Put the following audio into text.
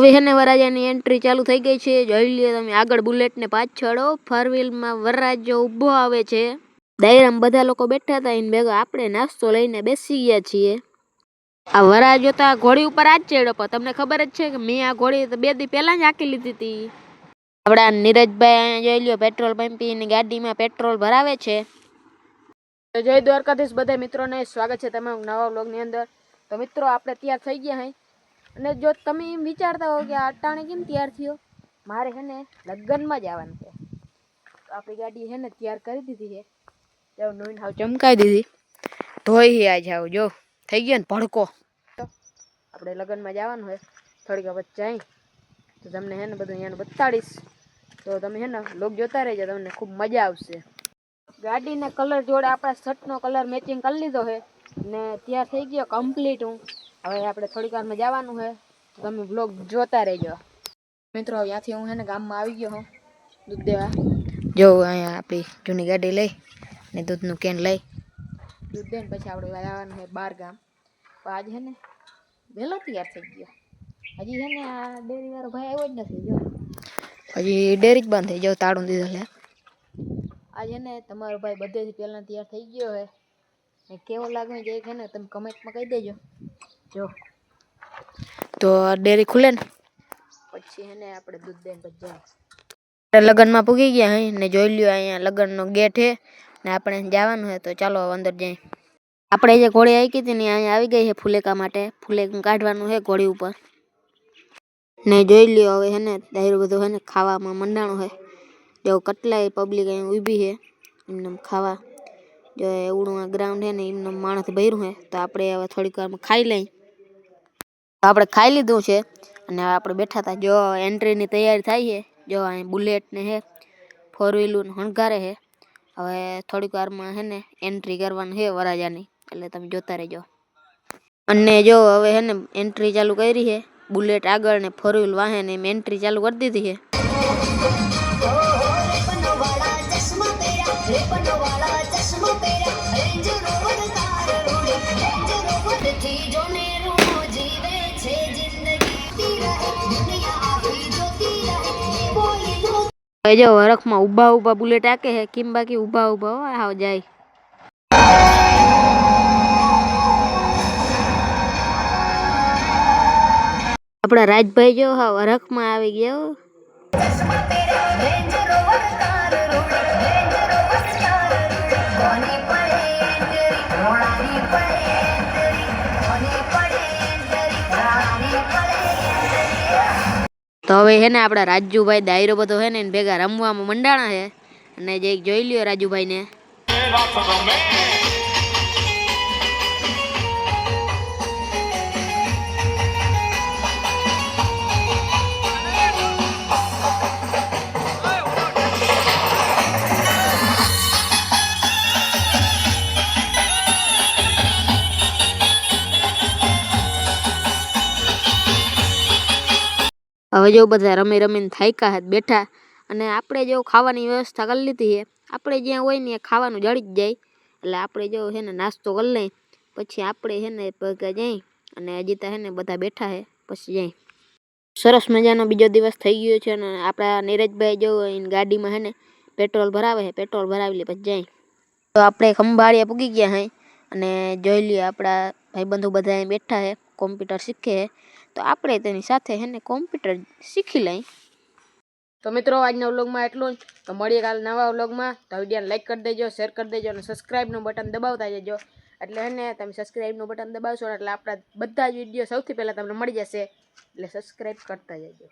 હવે હેને વરરાજાની એન્ટ્રી ચાલુ થઈ ગઈ છે. જોઈ લ્યો તમે આગળ બુલેટ ને પાછળ ફોર વ્હીલમાં વરરાજો ઊભો આવે છે. દાયરામાં બધા લોકો બેઠા હતા એને ભેગા આપણે નાસ્તો લઈને બેસી ગયા છીએ. આ વરરાજો તો આ ઘોડી ઉપર આજ ચડ્યો, પણ તમને ખબર જ છે કે મેં આ ઘોડી 2 દી પહેલા જ હાંકી લીધી હતી. આપણા નીરજભાઈ જોઈ લ્યો પેટ્રોલ પંપની ગાડીમાં પેટ્રોલ ભરાવે છે. જય દ્વારકાધીશ બધા મિત્રોને સ્વાગત છે તમારું નવા વ્લોગની અંદર. તો મિત્રો આપણે તૈયાર થઈ ગયા હે, અને જો તમે એમ વિચારતા હો કે આ અટાણે કેમ તૈયાર થયો, મારે હે ને લગ્નમાં જવાનું છે. તો આપણી ગાડી હે ને તૈયાર કરી દીધી છે. જો નોઈન હાવ ચમકાઈ દીધી, ધોઈ આજ આવ જો થઈ ગયો ને ભડકો. આપણે લગ્નમાં જવાનું હોય થોડીક વખત જાય તો તમને હે ને બધું અહીંયાનું બતાડીશ. તો તમે હે ને લોક જોતા રહેજો, તમને ખૂબ મજા આવશે. ગાડીના કલર જોડે આપણા શર્ટનો કલર મેચિંગ કરી લીધો છે ને તૈયાર થઈ ગયો કમ્પ્લીટ. હવે આપણે થોડીક વારમાં જવાનું છે, તો તમે બ્લોગ જોતા રહેજો. મિત્રો ત્યાંથી હું હે ને ગામમાં આવી ગયો હું દૂધ દેવા. જો અહીંયા આપણી જૂની ગાડી લઈ ને દૂધનું કેન લઈ દૂધ દઈને પછી આપણે જવાનું છે 12 ગામ. તો આજે હે ને વહેલો તૈયાર થઈ ગયો. હજી હે ને આ ડેરીવાળો ભાઈ આવ્યો જ નથી. જો હજી ડેરી જ બંધ થઈ જાવ તાળું દીધો લે. આજે ને તમારો ભાઈ બધેથી પહેલાં તૈયાર થઈ ગયો છે ને કેવો લાગે છે કે ને તમે કમેન્ટમાં કહી દેજો. જો તો ડેરી ખુલે ને પછી હે ને આપણે દૂધ દઈને પછી જાય. લગ્નમાં પૂગી ગયા હે ને જોઈ લ્યો અહીંયા લગ્નનો ગેટ છે ને આપણે જવાનું છે. તો ચાલો અંદર જઈએ. આપણે જે ઘોડી આવી હતી ને અહીંયા આવી ગઈ છે ફુલેકા માટે. ફુલેકા કાઢવાનું છે ઘોડી ઉપર ને જોઈ લ્યો હવે હે ને દાયરો બધો હે ને ખાવામાં મંડાણો છે. જો કેટલાય પબ્લિક અહીં ઊભી છે એમને ખાવા. જો એવડું ગ્રાઉન્ડ છે ને એમને માણસ ભર્યું છે. તો આપણે હવે થોડીક વારમાં ખાઈ લઈ. તો આપણે ખાઈ લીધું છે અને આપણે બેઠા હતા. જો એન્ટ્રીની તૈયારી થાય છે. જો અહીં બુલેટ ને છે, ફોર વ્હીલર હણગારે છે. હવે થોડીક વારમાં છે ને એન્ટ્રી કરવાની છે વરરાજાની, એટલે તમે જોતા રહેજો. અને જો હવે છે ને એન્ટ્રી ચાલુ કરી છે. બુલેટ આગળ ને ફોર વ્હીલ વાહે ને એમ એન્ટ્રી ચાલુ કરી દીધી છે. જો વરખમાં ઊભા બુલેટ આકે હે કેમ, બાકી ઊભા હાવ જાય. આપણા રાજભાઈ જો હા વરખમાં આવી ગયો. તો હવે હે ને આપણા રાજુભાઈ દાયરો બધો હે ને ભેગા રમવામાં મંડાણા છે. અને જે જોઈ લ્યો રાજુભાઈ ને. હવે જો બધા રમીને થાક્યા હાથ બેઠા, અને આપણે જો ખાવાની વ્યવસ્થા કરી લીધી છે. આપણે જ્યાં હોય ને ખાવાનું જડી જ જાય, એટલે આપણે જો છે ને નાસ્તો કરી લઈ પછી આપણે છે ને ભેગા જઈ. અને હજી તો છે ને બધા બેઠા છે પછી જઈ. સરસ મજાનો બીજો દિવસ થઈ ગયો છે અને આપણા નીરજભાઈ જો ગાડીમાં છે ને પેટ્રોલ ભરાવે છે. પેટ્રોલ ભરાવી લે પછી જાય. તો આપણે ખંભાળિયા પૂગી ગયા હે અને જોઈ લઈએ આપણા ભાઈબંધુ બધા બેઠા છે કોમ્પ્યુટર શીખે છે. તો આપણે તેની સાથે હે ને કોમ્પ્યુટર શીખી લઈ. તો મિત્રો આજના વ્લોગમાં એટલું જ. તો મળીએ કાલે નવા વ્લોગમાં. તો વિડીયોને લાઈક કરી દેજો, શેર કરી દેજો અને સબસ્ક્રાઈબનું બટન દબાવતા જજો. એટલે હે ને તમે સબસ્ક્રાઈબનું બટન દબાવશો એટલે આપણા બધા જ વિડીયો સૌથી પહેલાં તમને મળી જશે. એટલે સબસ્ક્રાઈબ કરતા જજો.